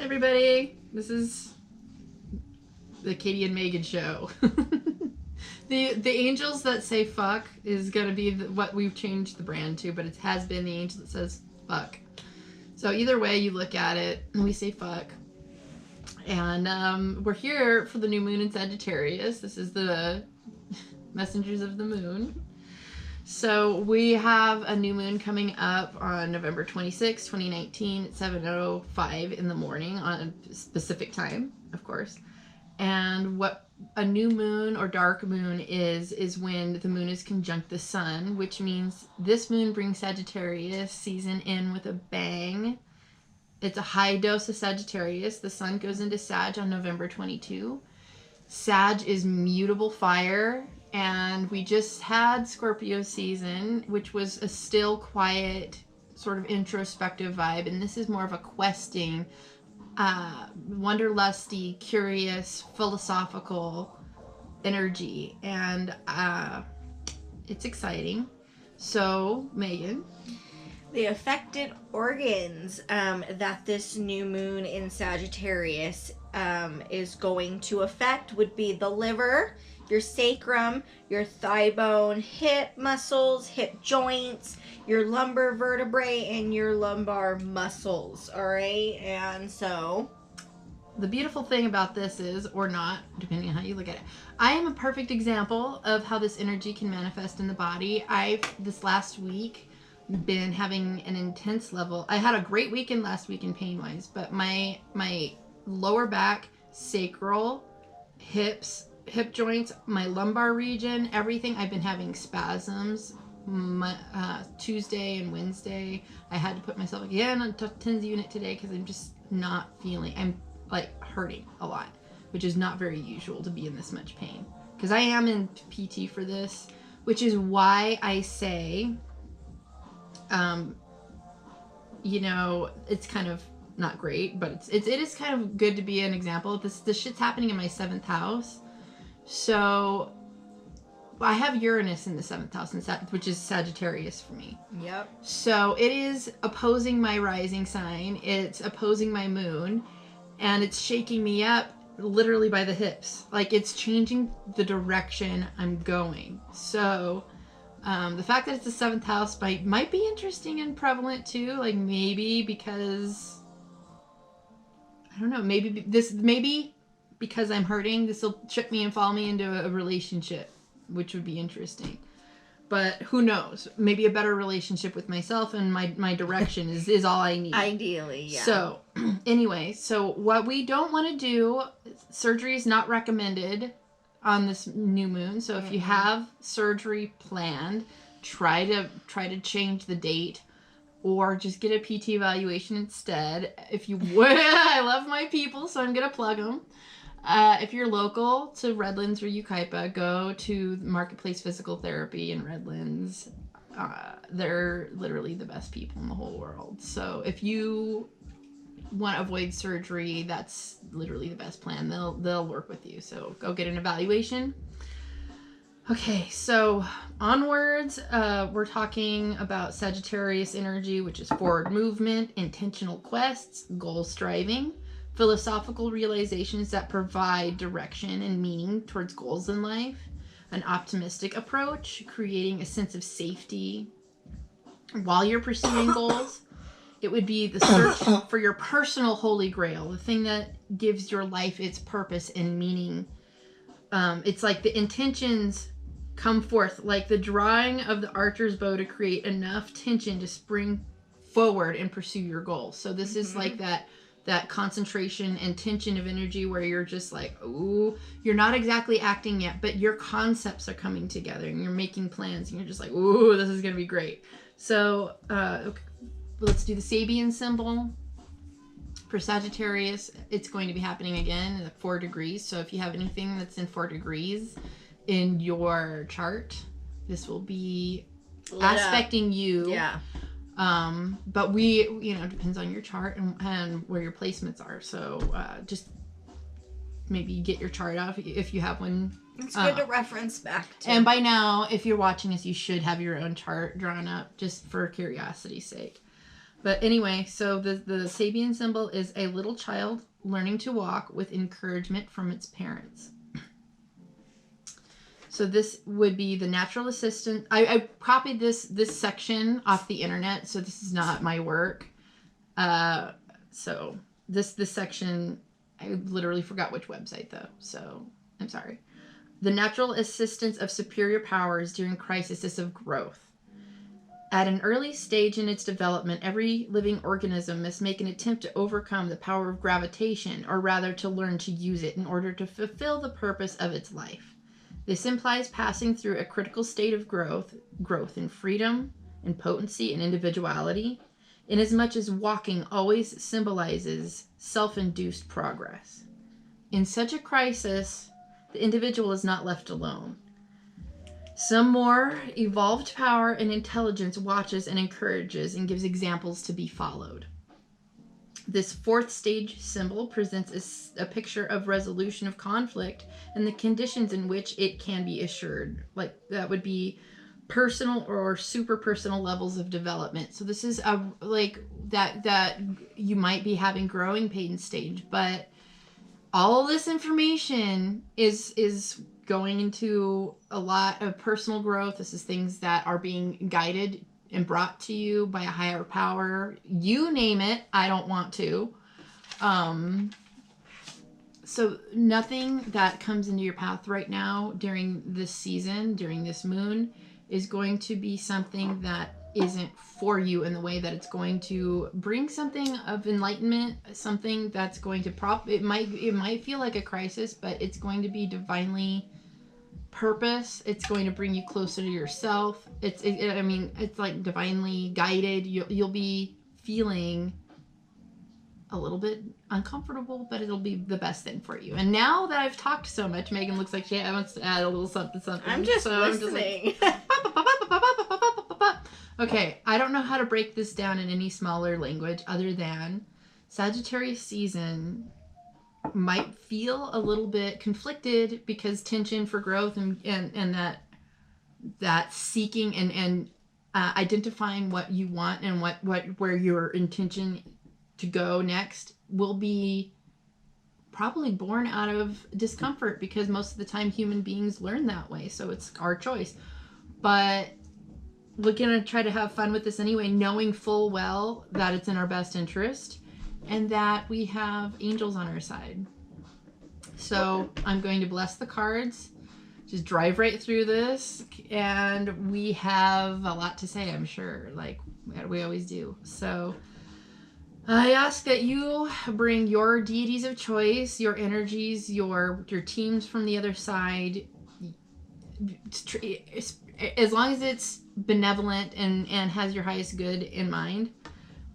Everybody, this is the Katie and Megan show. the angels that say fuck is gonna be what we've changed the brand to, but it has been the angel that says fuck. So either way you look at it, we say fuck. And we're here for the new moon in Sagittarius. This is the messengers of the moon. So we have a new moon coming up on November 26, 2019 at 7:05 in the morning on a specific time, of course. And what a new moon or dark moon is when the moon is conjunct the sun, which means this moon brings Sagittarius season in with a bang. It's a high dose of Sagittarius. The sun goes into Sag on November 22. Sag is mutable fire. And we just had Scorpio season, which was a still, quiet, sort of introspective vibe. And this is more of a questing, wanderlusty, curious, philosophical energy. And it's exciting. So, Megan. The affected organs that this new moon in Sagittarius is going to affect would be the liver, your sacrum, your thigh bone, hip muscles, hip joints, your lumbar vertebrae, and your lumbar muscles. All right. And so the beautiful thing about this is, or not, depending on how you look at it, I am a perfect example of how this energy can manifest in the body. I've, this last week, been having an intense level. I had a great weekend last week in pain-wise, but my lower back, sacral, hips, hip joints, my lumbar region, everything, I've been having spasms. Tuesday and Wednesday, I had to put myself again on TENS unit today because I'm just not feeling, I'm like hurting a lot, which is not very usual to be in this much pain. Because I am in PT for this, which is why I say, you know, it's kind of not great, but it is kind of good to be an example. This shit's happening in my 7th house. So I have Uranus in the 7th house, which is Sagittarius for me. Yep. So it is opposing my rising sign. It's opposing my moon. And it's shaking me up literally by the hips. Like, it's changing the direction I'm going. So the fact that it's the 7th house might be interesting and prevalent too. Like, maybe because, I don't know, maybe because I'm hurting, this will trip me and fall me into a relationship, which would be interesting. But who knows? Maybe a better relationship with myself and my direction is all I need. Ideally, yeah. So, anyway, so what we don't want to do, surgery is not recommended on this new moon. So if you have surgery planned, try to change the date or just get a PT evaluation instead. If you would, I love my people, so I'm going to plug them. If you're local to Redlands or Yucaipa, go to Marketplace Physical Therapy in Redlands. They're literally the best people in the whole world. So if you want to avoid surgery, that's literally the best plan. They'll work with you. So go get an evaluation. Okay, so onwards, we're talking about Sagittarius energy, which is forward movement, intentional quests, goal striving, philosophical realizations that provide direction and meaning towards goals in life, an optimistic approach, creating a sense of safety while you're pursuing goals. It would be the search for your personal holy grail, the thing that gives your life its purpose and meaning. It's like the intentions come forth, like the drawing of the archer's bow to create enough tension to spring forward and pursue your goal. So this is like that concentration and tension of energy where you're just like, ooh, you're not exactly acting yet, but your concepts are coming together and you're making plans and you're just like, ooh, this is going to be great. So, okay. Let's do the Sabian symbol. For Sagittarius, it's going to be happening again at 4 degrees. So if you have anything that's in 4 degrees in your chart, this will be aspecting you. Yeah. But depends on your chart and where your placements are. So just maybe get your chart out if you have one. It's good to reference back to. And by now, if you're watching this, you should have your own chart drawn up just for curiosity's sake. But anyway, so the Sabian symbol is a little child learning to walk with encouragement from its parents. So this would be the natural assistant. I copied this section off the internet, so this is not my work. So this section, I literally forgot which website though, so I'm sorry. The natural assistance of superior powers during crises of growth. At an early stage in its development, every living organism must make an attempt to overcome the power of gravitation, or rather to learn to use it in order to fulfill the purpose of its life. This implies passing through a critical state of growth in freedom, in potency, and individuality, inasmuch as walking always symbolizes self-induced progress. In such a crisis, the individual is not left alone. Some more evolved power and intelligence watches and encourages and gives examples to be followed. This fourth stage symbol presents a picture of resolution of conflict and the conditions in which it can be assured. Like that would be personal or super personal levels of development. So this is that you might be having growing pain stage, but all of this information is going into a lot of personal growth. This is things that are being guided and brought to you by a higher power. You name it, I don't want to. So nothing that comes into your path right now during this season, during this moon, is going to be something that isn't for you in the way that it's going to bring something of enlightenment, something that's going to it might feel like a crisis, but it's going to be divinely purpose. It's going to bring you closer to yourself. It's like divinely guided. You'll be feeling a little bit uncomfortable, but it'll be the best thing for you. And now that I've talked so much, Megan looks like she wants to add a little something. I'm just listening. Okay, I don't know how to break this down in any smaller language other than Sagittarius season might feel a little bit conflicted because tension for growth and that seeking and identifying what you want and where your intention to go next will be probably born out of discomfort, because most of the time human beings learn that way, so it's our choice. But we're gonna try to have fun with this anyway, knowing full well that it's in our best interest and that we have angels on our side. So I'm going to bless the cards, just drive right through this, and we have a lot to say, I'm sure, like we always do. So I ask that you bring your deities of choice, your energies, your teams from the other side, as long as it's benevolent and has your highest good in mind.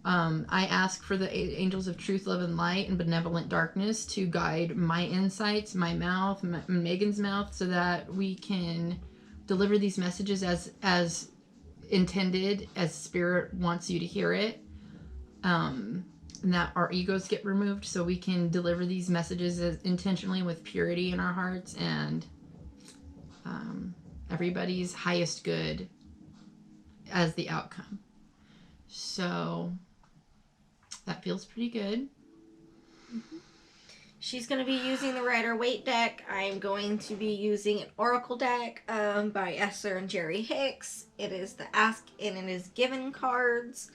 I ask for the angels of truth, love, and light and benevolent darkness to guide my insights, my mouth, Megan's mouth, so that we can deliver these messages as intended, as Spirit wants you to hear it. And that our egos get removed so we can deliver these messages as intentionally with purity in our hearts and everybody's highest good as the outcome. So that feels pretty good. She's going to be using the Rider-Waite deck. I'm going to be using an Oracle deck by Esther and Jerry Hicks. It is the Ask and It Is Given cards.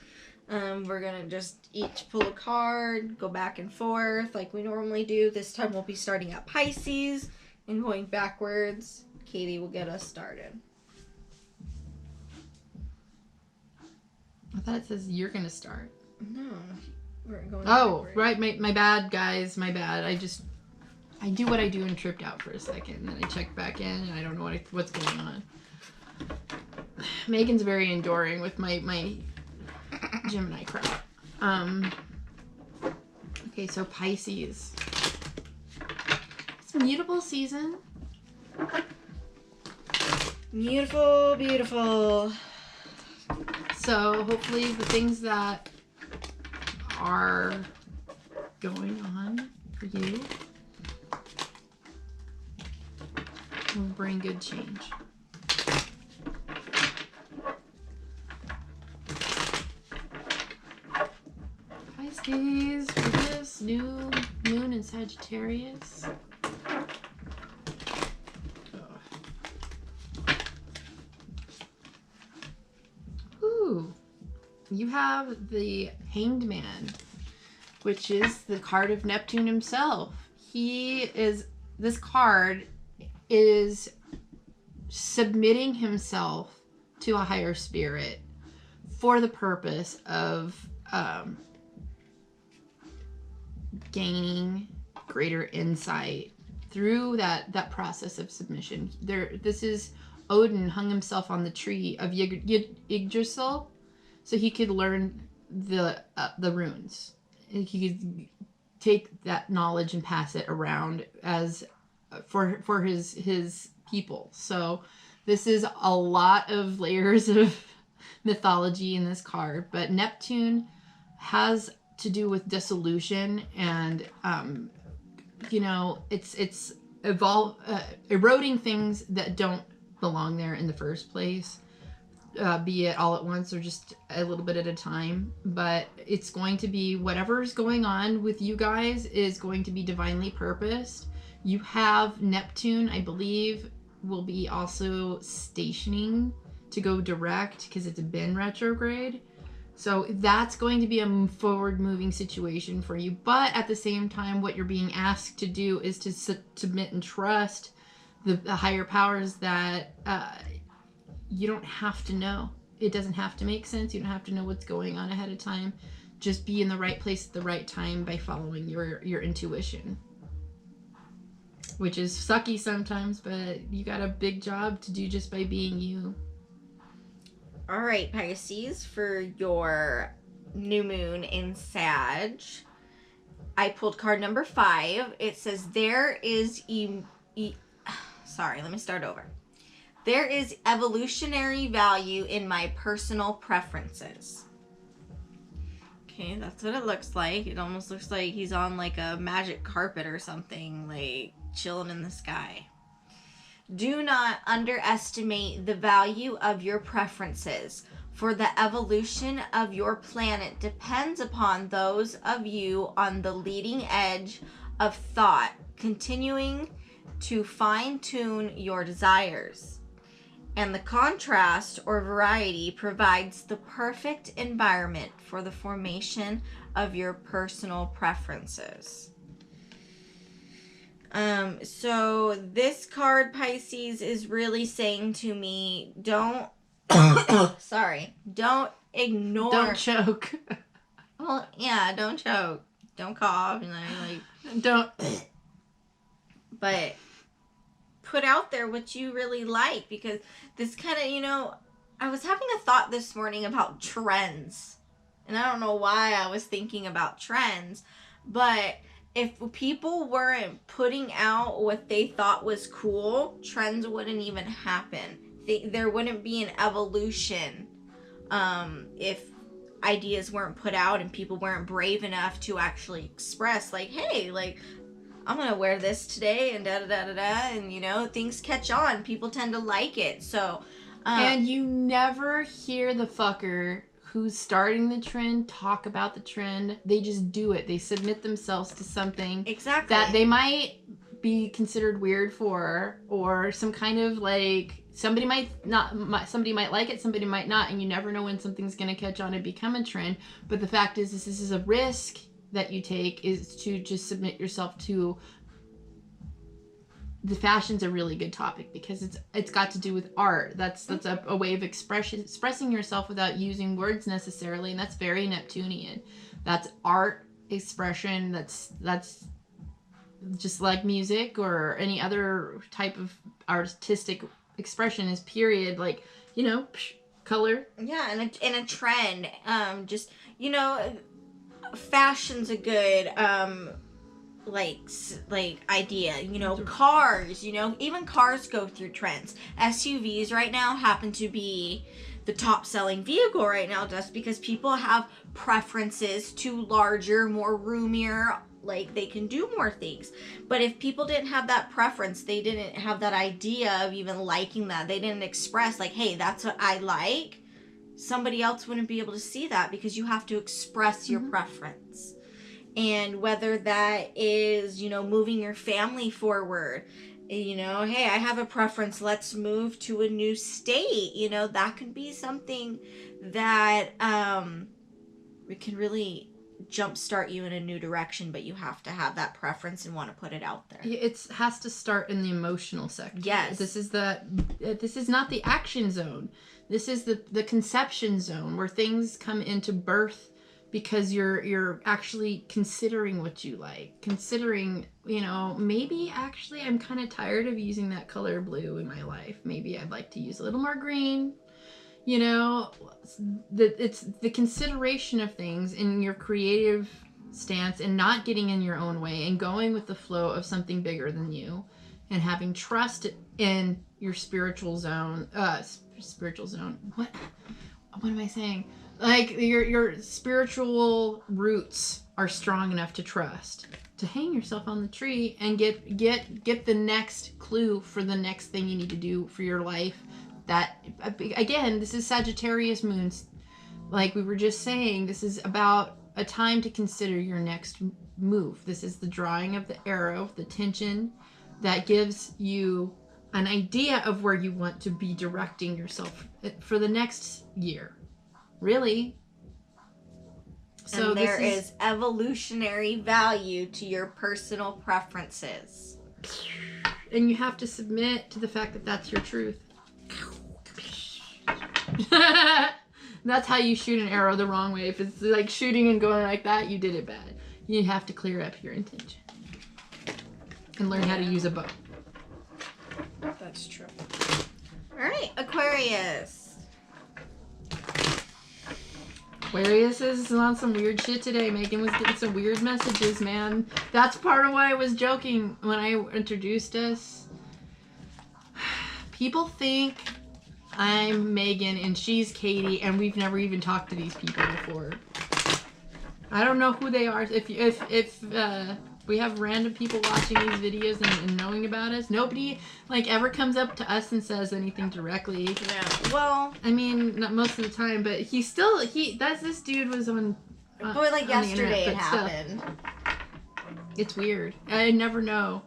We're going to just each pull a card, go back and forth like we normally do. This time we'll be starting at Pisces and going backwards. Katie will get us started. I thought it says you're going to start. No, we're going backwards. Right. My bad, guys. My bad. I do what I do and tripped out for a second. And then I checked back in and I don't know what's going on. Megan's very enduring with my Gemini crap. Okay, so Pisces. It's mutable season. Beautiful, beautiful. So hopefully the things that are going on for you will bring good change. new moon in Sagittarius. Ooh, you have the Hanged Man, which is the card of Neptune himself. This card is submitting himself to a higher spirit for the purpose of gaining greater insight through that process of submission. This is Odin hung himself on the tree of Yggdrasil so he could learn the runes. He could take that knowledge and pass it around as for his people. So this is a lot of layers of mythology in this card, but Neptune has to do with dissolution and it's eroding things that don't belong there in the first place, be it all at once or just a little bit at a time. But it's going to be whatever's going on with you guys is going to be divinely purposed. You have Neptune, I believe, will be also stationing to go direct because it's been retrograde. So that's going to be a forward-moving situation for you. But at the same time, what you're being asked to do is to submit and trust the higher powers that you don't have to know. It doesn't have to make sense. You don't have to know what's going on ahead of time. Just be in the right place at the right time by following your intuition. Which is sucky sometimes, but you got a big job to do just by being you. All right, Pisces, for your new moon in Sag, I pulled card number 5. It says, there is There is evolutionary value in my personal preferences. Okay, that's what it looks like. It almost looks like he's on like a magic carpet or something, like chilling in the sky. Do not underestimate the value of your preferences, for the evolution of your planet depends upon those of you on the leading edge of thought, continuing to fine-tune your desires. And the contrast or variety provides the perfect environment for the formation of your personal preferences. So this card, Pisces, is really saying to me, don't ignore. Don't choke. Well, yeah, don't choke. Don't cough. Don't. But put out there what you really like, because this kind of, I was having a thought this morning about trends. And I don't know why I was thinking about trends, but if people weren't putting out what they thought was cool, trends wouldn't even happen. There wouldn't be an evolution if ideas weren't put out and people weren't brave enough to actually express, like, hey, like, I'm going to wear this today and da-da-da-da-da, and, things catch on. People tend to like it, so. And you never hear the fucker who's starting the trend talk about the trend. They just do it. They submit themselves to something exactly that they might be considered weird for, or some kind of like somebody might like it, somebody might not, and you never know when something's going to catch on and become a trend. But the fact is, this is a risk that you take, is to just submit yourself to. The fashion's a really good topic because it's got to do with art. That's a way of expressing yourself without using words necessarily, and that's very Neptunian. That's art expression. That's just like music or any other type of artistic expression is period. Like, color. Yeah, and a trend. Fashion's a good idea. Cars, even cars go through trends. SUVs right now happen to be the top selling vehicle right now, just because people have preferences to larger, more roomier, like they can do more things. But if people didn't have that preference, they didn't have that idea of even liking that, they didn't express like, hey, that's what I like, somebody else wouldn't be able to see that, because you have to express your preference. And whether that is, moving your family forward, hey, I have a preference, let's move to a new state, that could be something that we can really jumpstart you in a new direction, but you have to have that preference and want to put it out there. It has to start in the emotional sector. Yes. This is not the action zone. This is the conception zone where things come into birth because you're actually considering what you like. Considering, maybe actually I'm kind of tired of using that color blue in my life. Maybe I'd like to use a little more green. It's the consideration of things in your creative stance and not getting in your own way and going with the flow of something bigger than you and having trust in your spiritual zone. What am I saying? Like your spiritual roots are strong enough to trust to hang yourself on the tree and get the next clue for the next thing you need to do for your life. That, again, this is Sagittarius moons. Like we were just saying, this is about a time to consider your next move. This is the drawing of the arrow, the tension that gives you an idea of where you want to be directing yourself for the next year. Really. So and there is evolutionary value to your personal preferences. And you have to submit to the fact that that's your truth. That's how you shoot an arrow the wrong way. If it's like shooting and going like that, you did it bad. You have to clear up your intention and learn how to use a bow. That's true. All right, Aquarius. Aquarius is on some weird shit today. Megan was getting some weird messages, man. That's part of why I was joking when I introduced us. People think I'm Megan and she's Katie, and we've never even talked to these people before. I don't know who they are. If we have random people watching these videos and knowing about us, nobody ever comes up to us and says anything directly. Yeah. Well, I mean, not most of the time, but this dude was on. Yesterday it happened. It's weird. I never know.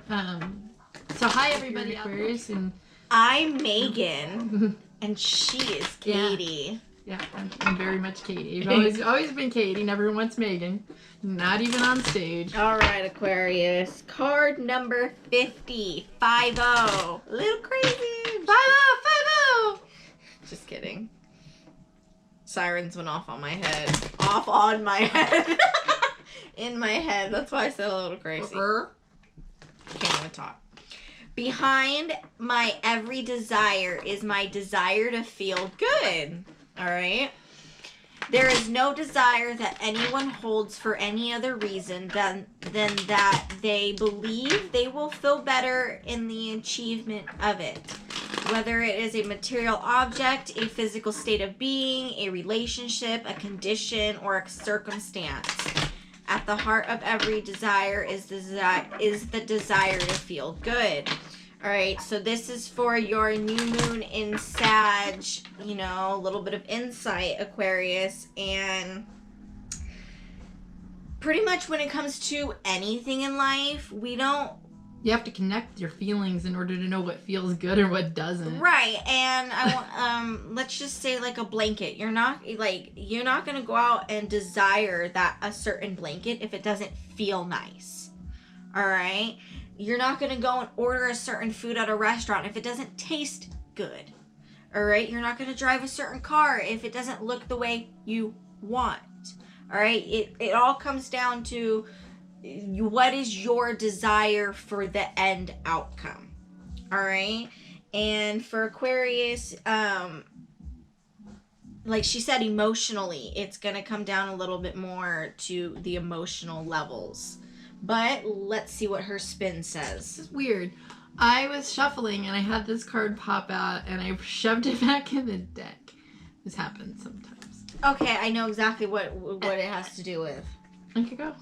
So hi everybody, Aquarius, and I'm Megan, and she is Katie. Yeah, I'm very much Katie. I've always been Katie, never once Megan. Not even on stage. All right, Aquarius. Card number 50. 50. A little crazy. 50. Just kidding. Sirens went off on my head. Off on my head. In my head. That's why I said a little crazy. Can't even talk. Behind my every desire is my desire to feel good. All right? There is no desire that anyone holds for any other reason than that they believe they will feel better in the achievement of it. Whether it is a material object, a physical state of being, a relationship, a condition, or a circumstance. At the heart of every desire is the desire to feel good. All right, so this is for your new moon in Sag, a little bit of insight, Aquarius, and pretty much when it comes to anything in life, you have to connect your feelings in order to know what feels good or what doesn't. Right, and I want let's just say like a blanket. You're not going to go out and desire that a certain blanket if it doesn't feel nice. All right? You're not going to go and order a certain food at a restaurant if it doesn't taste good. All right? You're not going to drive a certain car if it doesn't look the way you want. All right? It all comes down to what is your desire for the end outcome. All right? And for Aquarius, like she said, emotionally, it's going to come down a little bit more to the emotional levels. But let's see what her spin says. This is weird. I was shuffling and I had this card pop out and I shoved it back in the deck. This happens sometimes. Okay, I know exactly what it has to do with. Okay, go.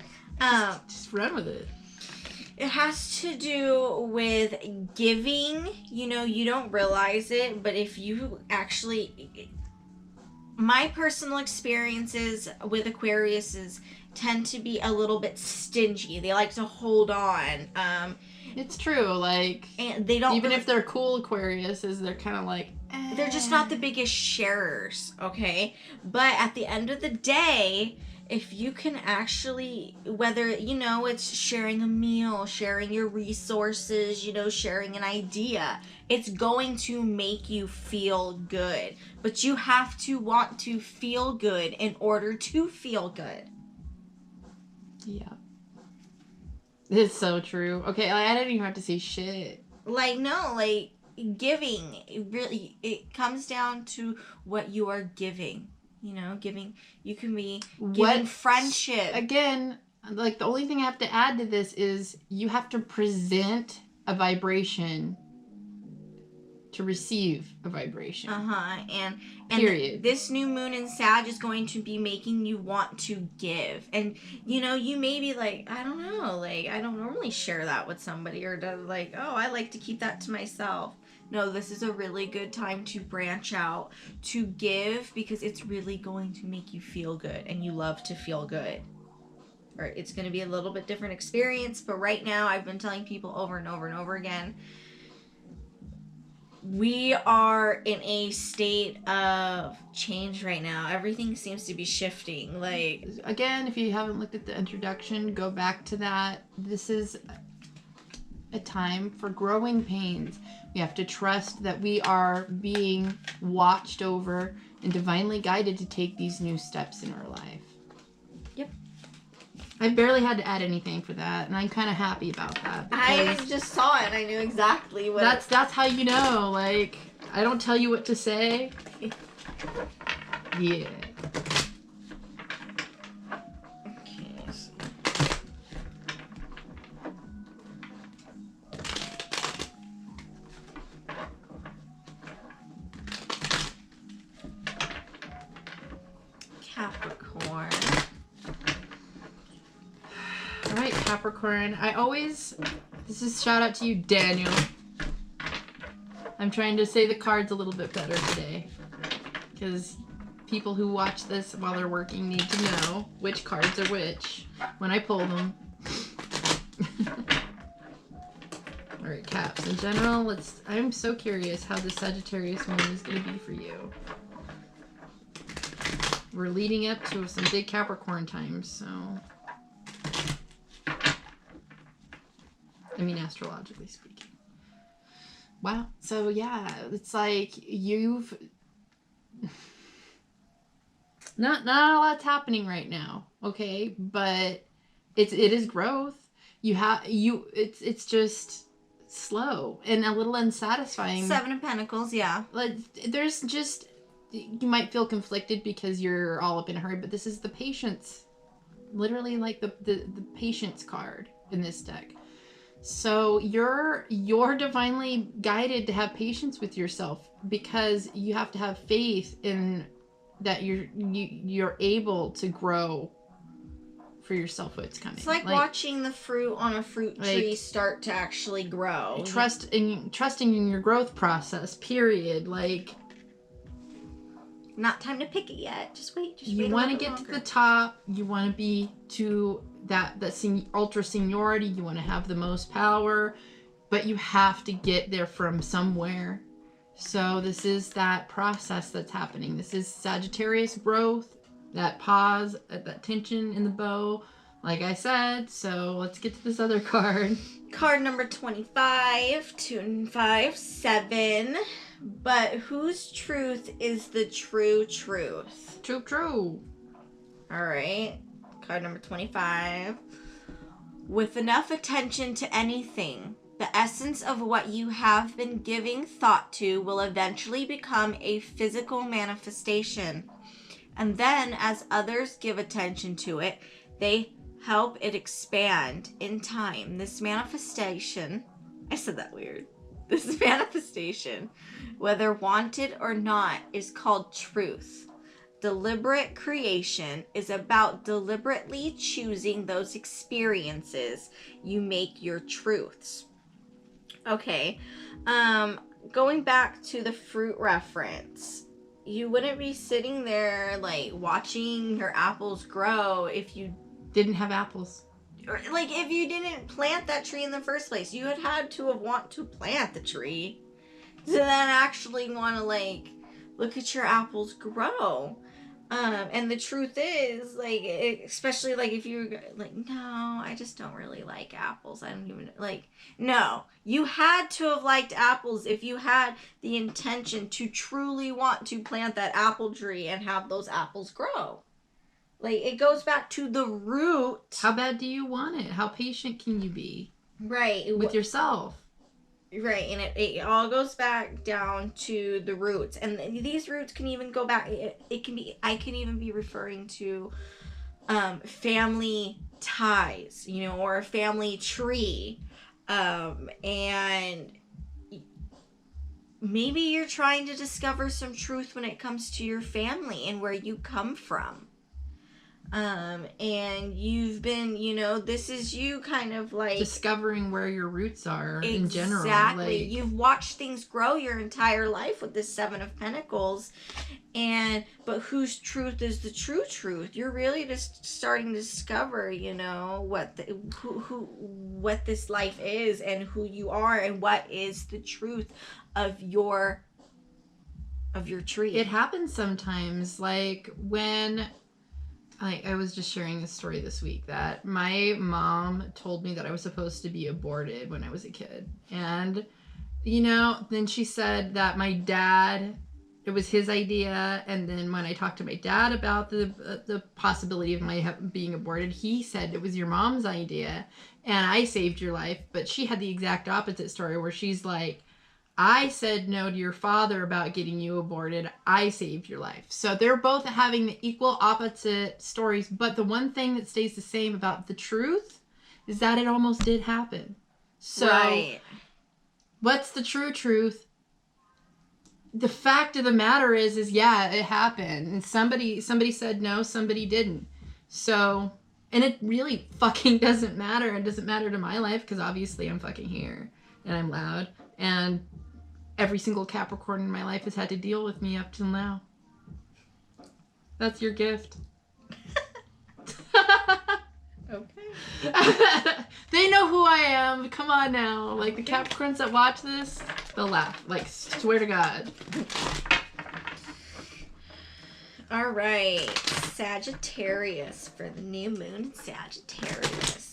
Just run with it. It has to do with giving. You don't realize it, but if you actually... My personal experiences with Aquarius is tend to be a little bit stingy. They like to hold on. It's true. Like, and they don't even really, if they're cool Aquariuses, they're kind of like, they're just not the biggest sharers, okay? But at the end of the day, if you can actually, whether, you know, it's sharing a meal, sharing your resources, you know, sharing an idea, it's going to make you feel good. But you have to want to feel good in order to feel good. Yeah. It's so true. Okay, I didn't even have to say shit. Like, no, like, giving, it comes down to what you are giving. You know, giving, you can be giving friendship. Again, like, the only thing I have to add to this is you have to present a vibration to receive a vibration. And period. This new moon in Sag is going to be making you want to give. And, you know, you may be like, I don't know, like, I don't normally share that with somebody, or like, oh, I like to keep that to myself. No, this is a really good time to branch out, to give, because it's really going to make you feel good, and you love to feel good. Or it's going to be a little bit different experience, but right now I've been telling people over and over and over again, we are in a state of change right now. Everything seems to be shifting. Like, again, if you haven't looked at the introduction, go back to that. This is a time for growing pains. We have to trust that we are being watched over and divinely guided to take these new steps in our life. Yep. I barely had to add anything for that, and I'm kind of happy about that. I just saw it. I knew exactly what. That's how you know. Like, I don't tell you what to say. Yeah. Okay. Capricorn. All right, Capricorn. This is shout out to you, Daniel. I'm trying to say the cards a little bit better today, because people who watch this while they're working need to know which cards are which when I pull them. All right, Caps. In general, I'm so curious how the Sagittarius moon is going to be for you. We're leading up to some big Capricorn times, so. I mean, astrologically speaking. Wow. So, yeah, it's like you've... Not a lot's happening right now, okay? But it is growth. It's just slow and a little unsatisfying. Seven of Pentacles, yeah. Like, there's just... You might feel conflicted because you're all up in a hurry, but this is the patience. Literally, like, the patience card in this deck. So you're divinely guided to have patience with yourself, because you have to have faith in that you're able to grow for yourself what's coming. It's like watching the fruit on a fruit tree start to actually grow. Trusting in your growth process, period. Like, not time to pick it yet. Just wait. You want to get to the top. You want to be to that ultra seniority. You want to have the most power, but you have to get there from somewhere. So this is that process that's happening. This is Sagittarius growth, that pause, that tension in the bow, like I said. So let's get to this other card. Card number 25, 2 and 5, 7. But whose truth is the true truth? True. All right. Card number 25. With enough attention to anything, the essence of what you have been giving thought to will eventually become a physical manifestation. And then, as others give attention to it, they help it expand in time. This manifestation, I said that weird. This manifestation, whether wanted or not, is called truth. Deliberate creation is about deliberately choosing those experiences you make your truths. Okay, going back to the fruit reference, you wouldn't be sitting there like watching your apples grow if you Didn't have apples. Like, if you didn't plant that tree in the first place, you had to have want to plant the tree to then actually want to, like, look at your apples grow. And the truth is, like, especially, like, if you're like, no, I just don't really like apples. I don't even, like, no. You had to have liked apples if you had the intention to truly want to plant that apple tree and have those apples grow. Like, it goes back to the root. How bad do you want it? How patient can you be? Right. With yourself. Right, and it all goes back down to the roots. And these roots can even go back, it can be, I can even be referring to family ties, you know, or a family tree. And maybe you're trying to discover some truth when it comes to your family and where you come from. And you've been, you know, this is you kind of like discovering where your roots are in general. Exactly. Like, you've watched things grow your entire life with this Seven of Pentacles. But whose truth is the true truth? You're really just starting to discover, you know, what this life is and who you are and what is the truth of your tree. it happens sometimes, like when I was just sharing a story this week that my mom told me that I was supposed to be aborted when I was a kid. And, you know, then she said that my dad, it was his idea. And then when I talked to my dad about the possibility of my being aborted, he said it was your mom's idea and I saved your life. But she had the exact opposite story where she's like, I said no to your father about getting you aborted. I saved your life. So they're both having the equal opposite stories. But the one thing that stays the same about the truth is that it almost did happen. So right. What's the true truth? The fact of the matter is yeah, it happened. And somebody said no, somebody didn't. So, and it really fucking doesn't matter. It doesn't matter to my life because obviously I'm fucking here and I'm loud. And every single Capricorn in my life has had to deal with me up till now. That's your gift. Okay. They know who I am. Come on now. Like, the Capricorns that watch this, they'll laugh. Like, swear to God. All right. Sagittarius for the new moon in Sagittarius.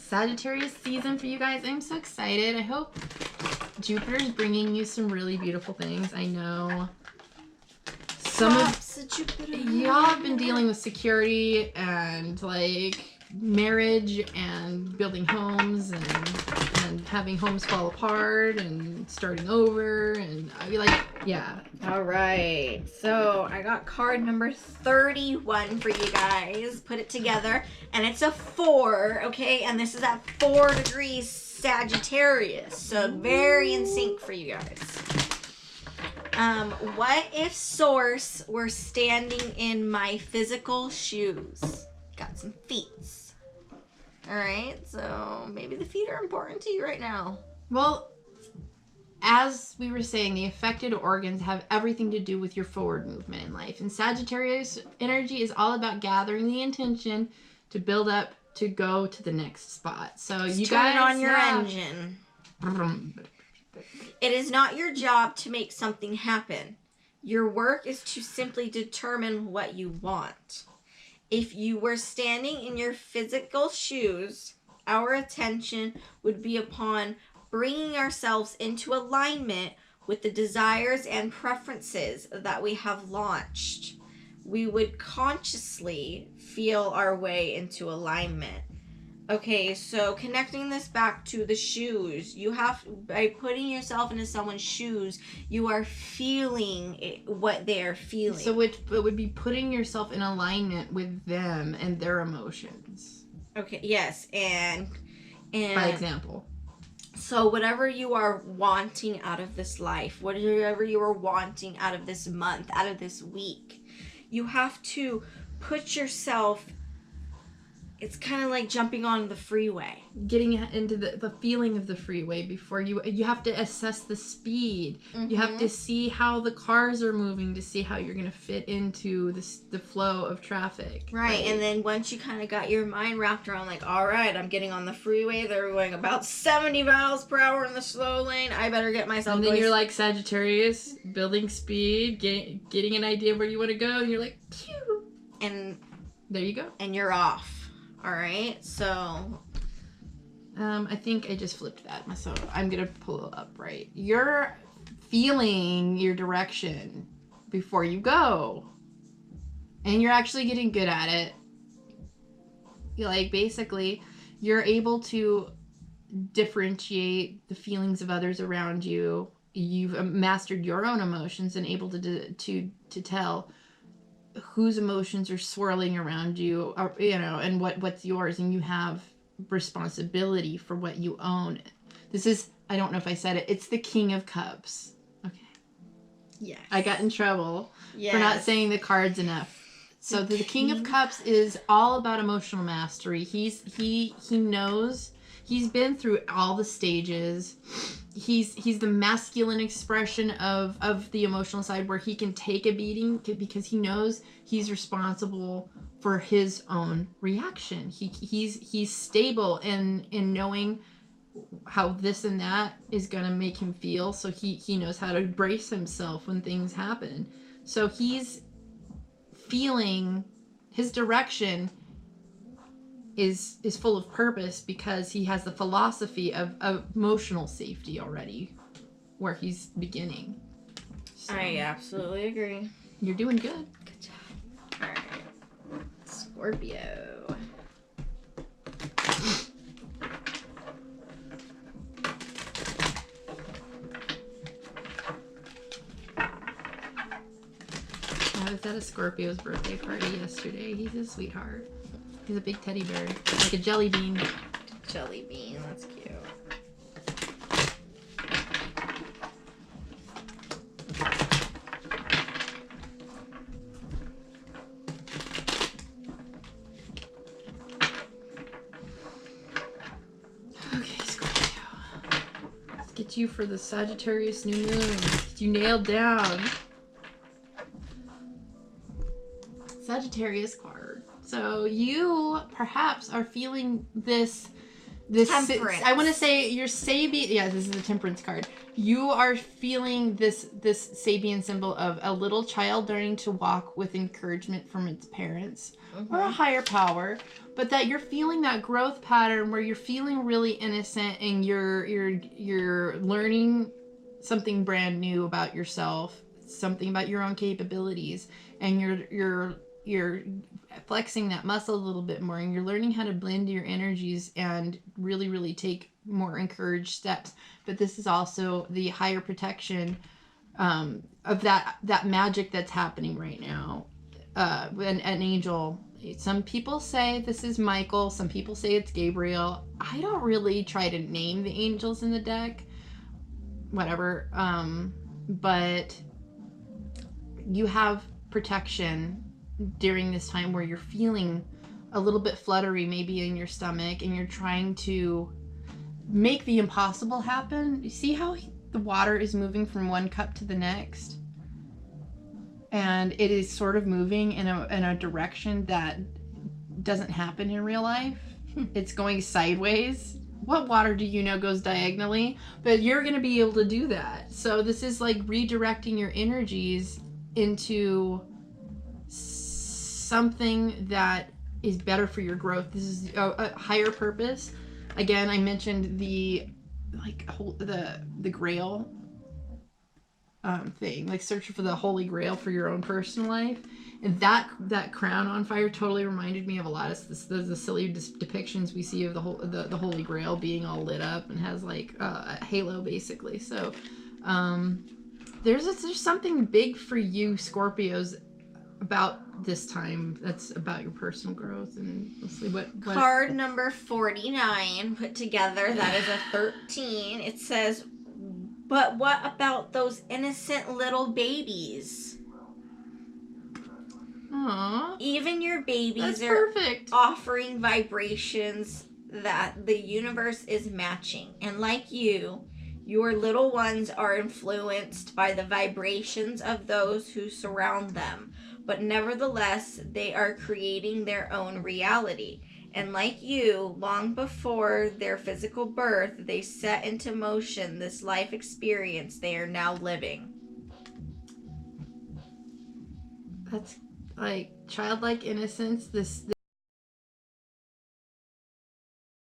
Sagittarius season for you guys. I'm so excited. I hope Jupiter's bringing you some really beautiful things. I know some of y'all have been dealing with security and like marriage and building homes and having homes fall apart and starting over, and I be like, yeah. All right. So I got card number 31 for you guys. Put it together, and it's a 4, okay? And this is at 4 degrees Sagittarius, so very in sync for you guys. What if Source were standing in my physical shoes? Got some feet. All right, so maybe the feet are important to you right now. Well, as we were saying, the affected organs have everything to do with your forward movement in life. And Sagittarius energy is all about gathering the intention to build up to go to the next spot. So you turn guys it on your engine. It is not your job to make something happen. Your work is to simply determine what you want. If you were standing in your physical shoes, our attention would be upon bringing ourselves into alignment with the desires and preferences that we have launched. We would consciously feel our way into alignment. Okay, so connecting this back to the shoes, you have, by putting yourself into someone's shoes, you are feeling what they're feeling. So it would be putting yourself in alignment with them and their emotions. Okay, yes, and by example. So whatever you are wanting out of this life, whatever you are wanting out of this month, out of this week, you have to put yourself it's kind of like jumping on the freeway. Getting into the feeling of the freeway before you have to assess the speed. Mm-hmm. You have to see how the cars are moving to see how you're going to fit into the flow of traffic. Right. And then once you kind of got your mind wrapped around like, all right, I'm getting on the freeway. They're going about 70 miles per hour in the slow lane. I better get myself And then you're like Sagittarius, building speed, getting an idea where you want to go. And you're like, pew. And there you go. And you're off. All right, so I think I just flipped that, so I'm gonna pull it up right. You're feeling your direction before you go, and you're actually getting good at it. Basically, you're able to differentiate the feelings of others around you. You've mastered your own emotions and able to tell whose emotions are swirling around you, or, and what's yours, and you have responsibility for what you own. This is, I don't know if I said it, it's the King of Cups. Okay. Yes. I got in trouble for not saying the cards enough. So the King of Cups is all about emotional mastery. He knows, he's been through all the stages. He's the masculine expression of the emotional side, where he can take a beating because he knows he's responsible for his own reaction. He's stable in knowing how this and that is going to make him feel, so he knows how to brace himself when things happen. So he's feeling his direction is full of purpose because he has the philosophy of emotional safety already where he's beginning. So, I absolutely agree. You're doing good. Good job. All right. Scorpio. I was at a Scorpio's birthday party yesterday. He's a sweetheart. He's a big teddy bear, like a jelly bean. Jelly bean, that's cute. Okay, Scorpio. Let's get you for the Sagittarius new moon. Get you nailed down. Sagittarius card. So you perhaps are feeling this temperance. I want to say your Sabian. Yeah, this is a temperance card. You are feeling this Sabian symbol of a little child learning to walk with encouragement from its parents or a higher power, but that you're feeling that growth pattern where you're feeling really innocent and you're learning something brand new about yourself, something about your own capabilities, and you're flexing that muscle a little bit more, and you're learning how to blend your energies and really, really take more encouraged steps. But this is also the higher protection of that magic that's happening right now. An angel. Some people say this is Michael. Some people say it's Gabriel. I don't really try to name the angels in the deck. Whatever. But you have protection during this time where you're feeling a little bit fluttery maybe in your stomach, and you're trying to make the impossible happen. You see how the water is moving from one cup to the next, and it is sort of moving in a direction that doesn't happen in real life. It's going sideways. What water do you know goes diagonally? But you're going to be able to do that. So this is like redirecting your energies into something that is better for your growth. This is a higher purpose. Again, I mentioned the Grail thing, like searching for the Holy Grail for your own personal life, and that crown on fire totally reminded me of a lot of the silly depictions we see of the Holy Grail being all lit up and has like a halo basically. So there's something big for you Scorpios about this time that's about your personal growth. And let's see what card number 49 put together. That is a 13. It says, but what about those innocent little babies? Aww. Even your babies That's are perfect. offering vibrations that the universe is matching. And like you, your little ones are influenced by the vibrations of those who surround them. But nevertheless, they are creating their own reality. And like you, long before their physical birth, they set into motion this life experience they are now living. That's like childlike innocence. This